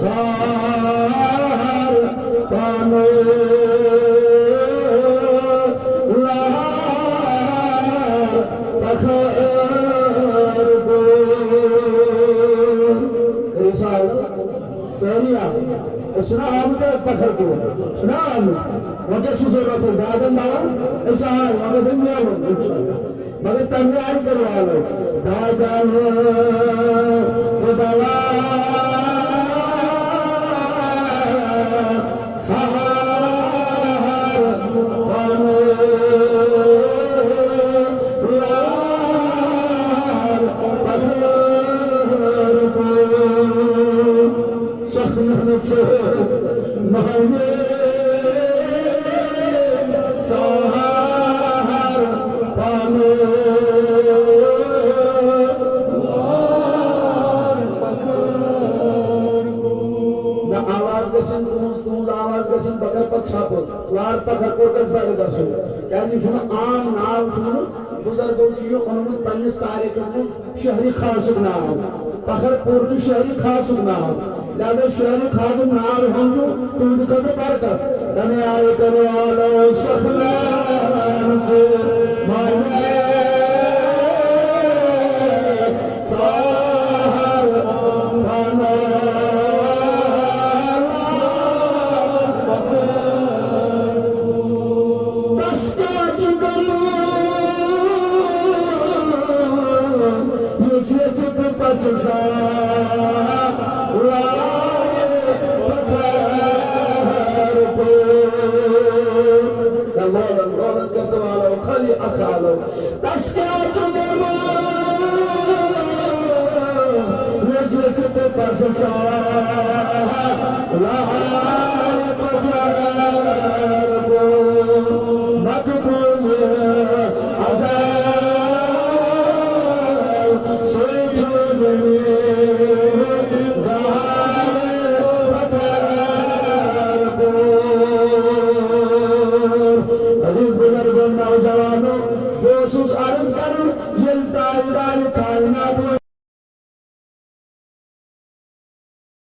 सार पानो सुना आमद पत्थर को सुना वजह से जरूरत है ज्यादा ना ऐसा है मगर दुनिया में मगर तमियान करवा लो दादा सदावा सहार पानो महने सहार पानो न आवाज गसन तुम आवाज गसन बगर पक छापो वार पकर कोटस बारे दर्शन क्या जी सुन आम नाम सुन बुजुर्गों जी उन्होंने पन्निस तारीख में शहरी खास नाम पखर पूर्व शहरी खास नाम दादा शहरी खास नाम हम जो तुम कब बरकत तने आए करो आलो सखलान से मारने साहर पाना तस्का जुगलो ये से पच सा خلي أخاله تسكت دماء نزلت بفرسسا لا يقدر مقبول عذاب سيطرني नौजवानों अर्ज कर